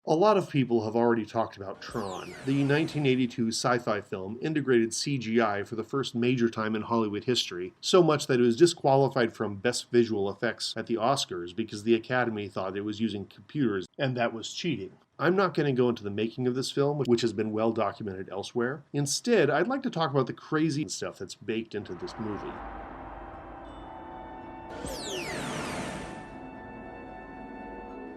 A lot of people have already talked about TRON. The 1982 sci-fi film integrated CGI for the first major time in Hollywood history, so much that it was disqualified from Best Visual Effects at the Oscars because the Academy thought it was using computers and that was cheating. I'm not going to go into the making of this film, which has been well documented elsewhere. Instead, I'd like to talk about the crazy stuff that's baked into this movie.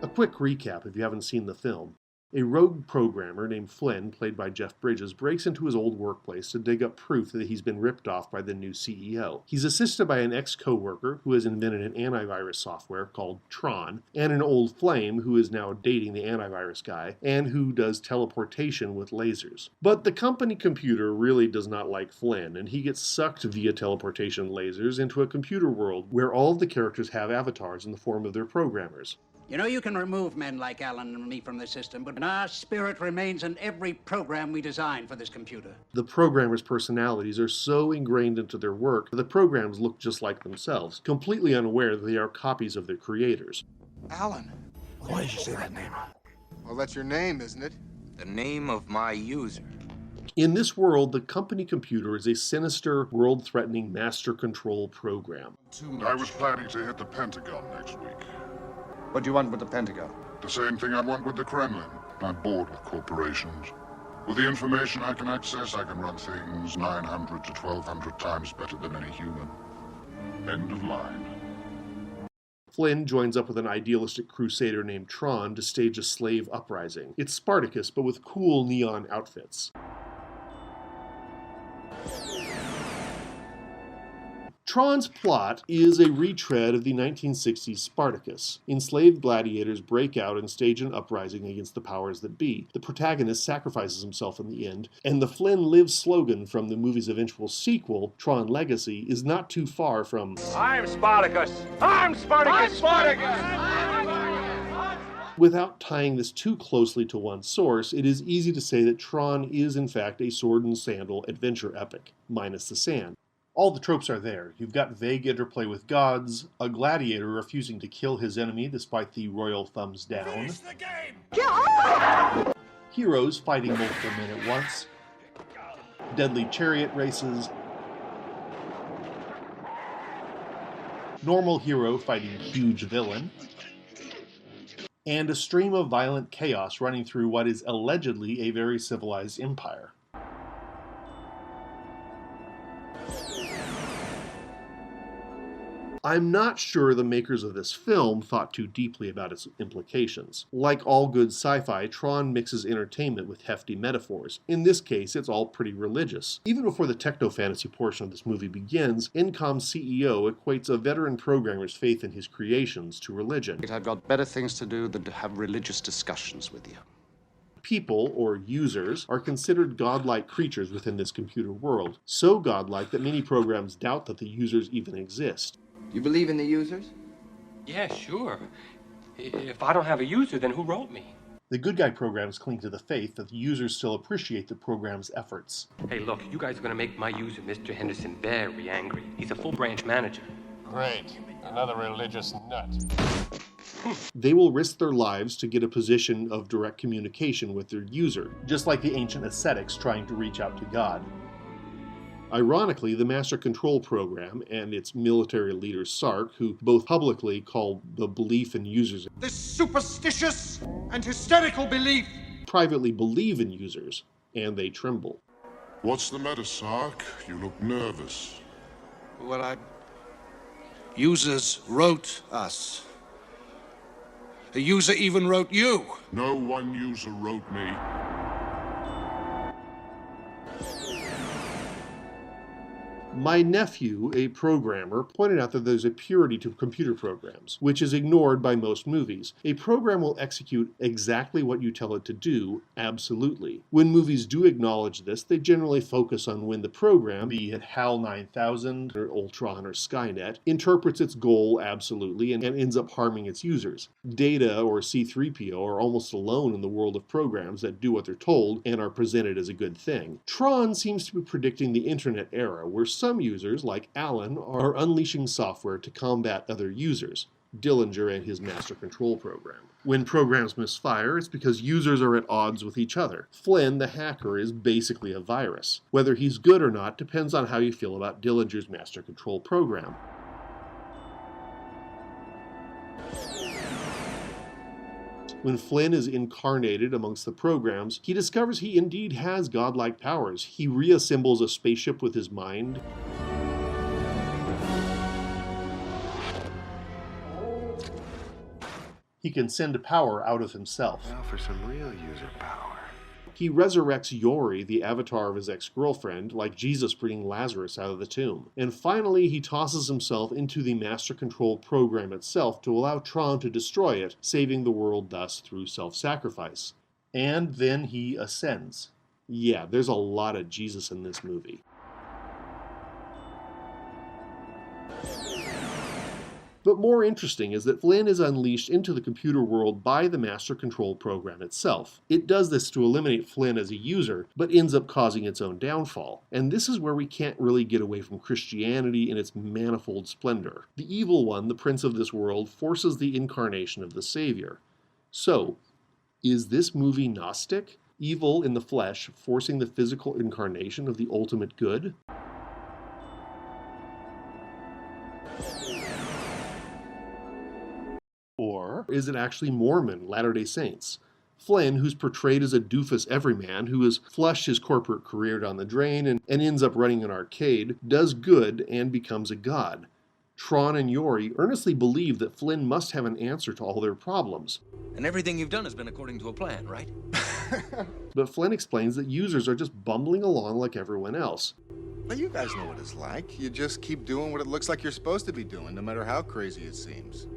A quick recap if you haven't seen the film. A rogue programmer named Flynn, played by Jeff Bridges, breaks into his old workplace to dig up proof that he's been ripped off by the new CEO. He's assisted by an ex-coworker who has invented an antivirus software called TRON, and an old flame who is now dating the antivirus guy, and who does teleportation with lasers. But the company computer really does not like Flynn, and he gets sucked via teleportation lasers into a computer world where all of the characters have avatars in the form of their programmers. You know, you can remove men like Alan and me from the system, but our spirit remains in every program we design for this computer. The programmers' personalities are so ingrained into their work that the programs look just like themselves, completely unaware that they are copies of their creators. Alan. Why did you say that name? Well, that's your name, isn't it? The name of my user. In this world, the company computer is a sinister, world-threatening master control program. I was planning to hit the Pentagon next week. What do you want with the Pentagon? The same thing I want with the Kremlin. I'm bored with corporations. With the information I can access, I can run things 900 to 1,200 times better than any human. End of line. Flynn joins up with an idealistic crusader named Tron to stage a slave uprising. It's Spartacus, but with cool neon outfits. Tron's plot is a retread of the 1960s Spartacus. Enslaved gladiators break out and stage an uprising against the powers that be. The protagonist sacrifices himself in the end, and the Flynn lives slogan from the movie's eventual sequel, Tron Legacy, is not too far from I'm Spartacus! I'm Spartacus! I'm Spartacus! Without tying this too closely to one source, it is easy to say that Tron is in fact a sword and sandal adventure epic, minus the sand. All the tropes are there. You've got vague interplay with gods, a gladiator refusing to kill his enemy despite the royal thumbs down, Finish the game! Heroes fighting multiple men at once, deadly chariot races, normal hero fighting huge villain, and a stream of violent chaos running through what is allegedly a very civilized empire. I'm not sure the makers of this film thought too deeply about its implications. Like all good sci-fi, Tron mixes entertainment with hefty metaphors. In this case, it's all pretty religious. Even before the techno-fantasy portion of this movie begins, Incom's CEO equates a veteran programmer's faith in his creations to religion. I've got better things to do than to have religious discussions with you. People, or users, are considered godlike creatures within this computer world. So godlike that many programs doubt that the users even exist. You believe in the users? Yeah, sure. If I don't have a user, then who wrote me? The good guy programs cling to the faith that the users still appreciate the program's efforts. Hey, look, you guys are gonna make my user, Mr. Henderson, very angry. He's a full branch manager. Great. Another religious nut. They will risk their lives to get a position of direct communication with their user, just like the ancient ascetics trying to reach out to God. Ironically, the Master Control Program and its military leader Sark, who both publicly call the belief in users This superstitious and hysterical belief. privately believe in users, and they tremble. What's the matter, Sark? You look nervous. Well, users wrote us. A user even wrote you. No one user wrote me. My nephew, a programmer, pointed out that there's a purity to computer programs, which is ignored by most movies. A program will execute exactly what you tell it to do, absolutely. When movies do acknowledge this, they generally focus on when the program, be it HAL 9000 or Ultron or Skynet, interprets its goal absolutely and ends up harming its users. Data or C-3PO are almost alone in the world of programs that do what they're told and are presented as a good thing. Tron seems to be predicting the internet era, where some users, like Alan, are unleashing software to combat other users. Dillinger and his master control program. When programs misfire, it's because users are at odds with each other. Flynn, the hacker, is basically a virus. Whether he's good or not depends on how you feel about Dillinger's master control program. When Flynn is incarnated amongst the programs, he discovers he indeed has godlike powers. He reassembles a spaceship with his mind. He can send power out of himself. Now for some real user power. He resurrects Yori, the avatar of his ex-girlfriend, like Jesus bringing Lazarus out of the tomb. And finally, he tosses himself into the master control program itself to allow Tron to destroy it, saving the world thus through self-sacrifice. And then he ascends. Yeah, there's a lot of Jesus in this movie. But more interesting is that Flynn is unleashed into the computer world by the master control program itself. It does this to eliminate Flynn as a user, but ends up causing its own downfall. And this is where we can't really get away from Christianity in its manifold splendor. The evil one, the prince of this world, forces the incarnation of the savior. So, is this movie Gnostic? Evil in the flesh forcing the physical incarnation of the ultimate good? Or is it actually Mormon Latter-day Saints? Flynn, who's portrayed as a doofus everyman who has flushed his corporate career down the drain and ends up running an arcade, does good and becomes a god. Tron and Yori earnestly believe that Flynn must have an answer to all their problems. And everything you've done has been according to a plan, right? But Flynn explains that users are just bumbling along like everyone else. Well, you guys know what it's like. You just keep doing what it looks like you're supposed to be doing, no matter how crazy it seems.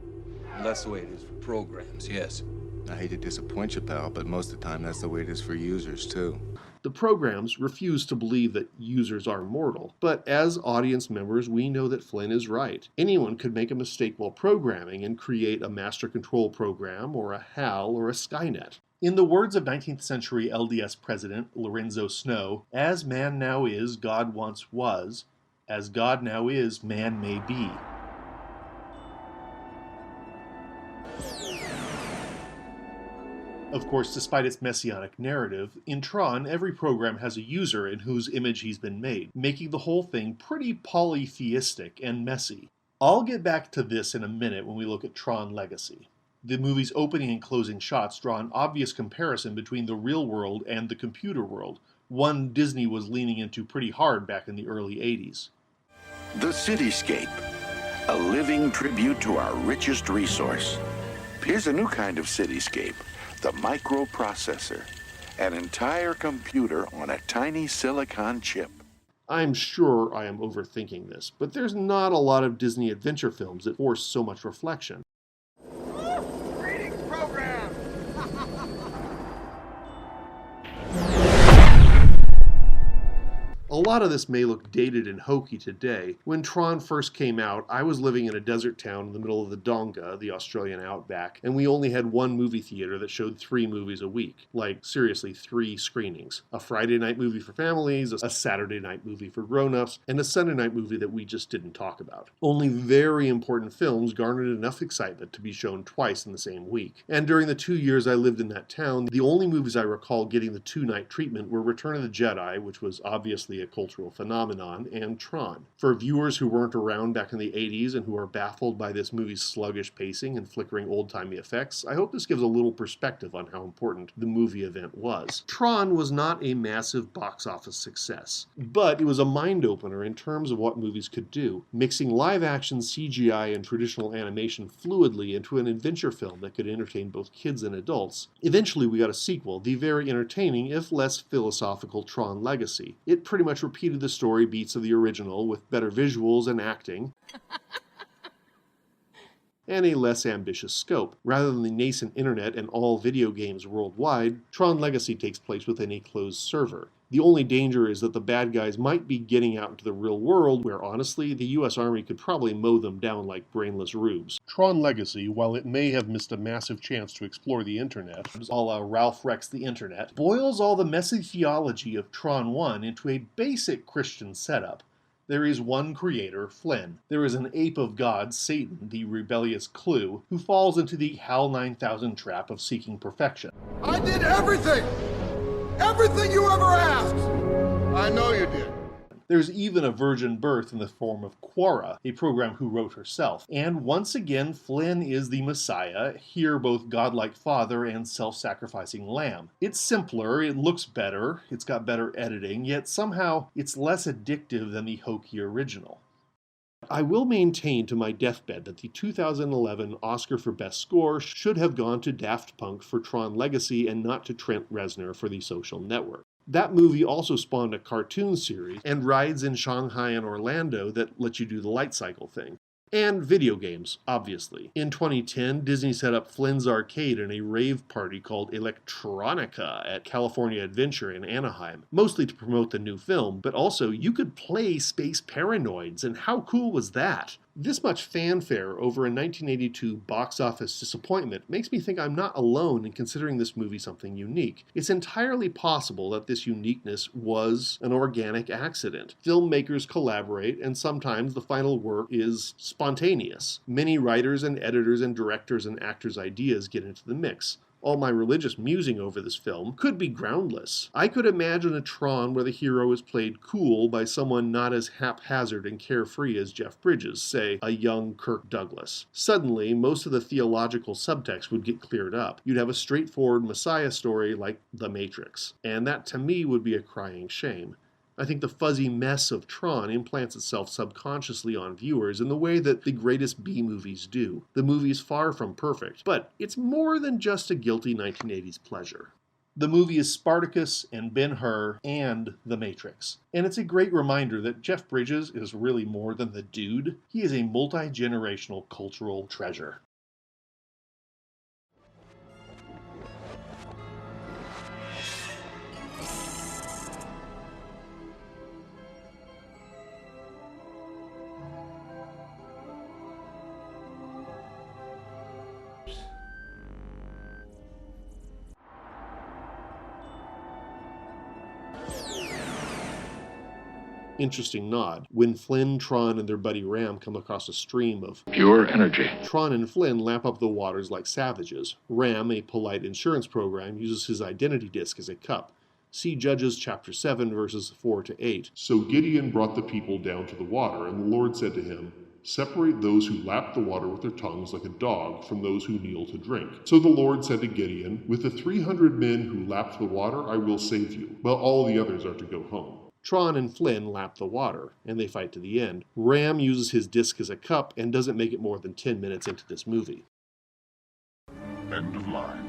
Well, that's the way it is for programs, yes. I hate to disappoint you, pal, but most of the time that's the way it is for users, too. The programs refuse to believe that users are mortal, but as audience members, we know that Flynn is right. Anyone could make a mistake while programming and create a master control program, or a HAL, or a Skynet. In the words of 19th century LDS president Lorenzo Snow, "As man now is, God once was. As God now is, man may be." Of course, despite its messianic narrative, in Tron, every program has a user in whose image he's been made, making the whole thing pretty polytheistic and messy. I'll get back to this in a minute when we look at Tron Legacy. The movie's opening and closing shots draw an obvious comparison between the real world and the computer world, one Disney was leaning into pretty hard back in the early 80s. The cityscape, a living tribute to our richest resource. Here's a new kind of cityscape. The microprocessor, an entire computer on a tiny silicon chip. I'm sure I am overthinking this, but there's not a lot of Disney adventure films that force so much reflection. Greetings, program! A lot of this may look dated and hokey today. When Tron first came out, I was living in a desert town in the middle of the Donga, the Australian outback, and we only had one movie theater that showed 3 movies a week. Like, seriously, 3 screenings. A Friday night movie for families, a Saturday night movie for grown-ups, and a Sunday night movie that we just didn't talk about. Only very important films garnered enough excitement to be shown twice in the same week. And during the 2 years I lived in that town, the only movies I recall getting the 2-night treatment were Return of the Jedi, which was obviously a cultural phenomenon, and Tron. For viewers who weren't around back in the 80s and who are baffled by this movie's sluggish pacing and flickering old-timey effects, I hope this gives a little perspective on how important the movie event was. Tron was not a massive box office success, but it was a mind-opener in terms of what movies could do, mixing live-action CGI and traditional animation fluidly into an adventure film that could entertain both kids and adults. Eventually we got a sequel, the very entertaining, if less philosophical, Tron Legacy. It pretty much repeated the story beats of the original with better visuals and acting, and a less ambitious scope. Rather than the nascent internet and all video games worldwide, Tron Legacy takes place within a closed server. The only danger is that the bad guys might be getting out into the real world where, honestly, the US Army could probably mow them down like brainless rubes. Tron Legacy, while it may have missed a massive chance to explore the internet, a la Ralph Wrecks the Internet, boils all the messy theology of Tron 1 into a basic Christian setup. There is one creator, Flynn. There is an ape of God, Satan, the rebellious Clue, who falls into the HAL 9000 trap of seeking perfection. I did everything! Everything you ever asked! I know you did. There's even a virgin birth in the form of Quora, a program who wrote herself. And once again, Flynn is the Messiah, here both godlike father and self-sacrificing lamb. It's simpler, it looks better, it's got better editing, yet somehow it's less addictive than the hokey original. I will maintain to my deathbed that the 2011 Oscar for Best Score should have gone to Daft Punk for Tron Legacy and not to Trent Reznor for The Social Network. That movie also spawned a cartoon series and rides in Shanghai and Orlando that let you do the light cycle thing. And video games, obviously. In 2010, Disney set up Flynn's Arcade in a rave party called Electronica at California Adventure in Anaheim, mostly to promote the new film, but also you could play Space Paranoids, and how cool was that? This much fanfare over a 1982 box office disappointment makes me think I'm not alone in considering this movie something unique. It's entirely possible that this uniqueness was an organic accident. Filmmakers collaborate, and sometimes the final work is spontaneous. Many writers and editors and directors and actors' ideas get into the mix. All my religious musing over this film could be groundless. I could imagine a Tron where the hero is played cool by someone not as haphazard and carefree as Jeff Bridges, say a young Kirk Douglas. Suddenly, most of the theological subtext would get cleared up. You'd have a straightforward Messiah story like The Matrix. And that to me would be a crying shame. I think the fuzzy mess of Tron implants itself subconsciously on viewers in the way that the greatest B-movies do. The movie's far from perfect, but it's more than just a guilty 1980s pleasure. The movie is Spartacus and Ben-Hur and The Matrix. And it's a great reminder that Jeff Bridges is really more than the dude. He is a multi-generational cultural treasure. Interesting nod. When Flynn, Tron, and their buddy Ram come across a stream of pure energy, Tron and Flynn lap up the waters like savages. Ram, a polite insurance program, uses his identity disc as a cup. See Judges chapter 7, verses 4 to 8. So Gideon brought the people down to the water, and the Lord said to him, "Separate those who lap the water with their tongues like a dog from those who kneel to drink." So the Lord said to Gideon, "With the 300 men who lapped the water, I will save you, while all the others are to go home." Tron and Flynn lap the water, and they fight to the end. Ram uses his disc as a cup and doesn't make it more than 10 minutes into this movie. End of line.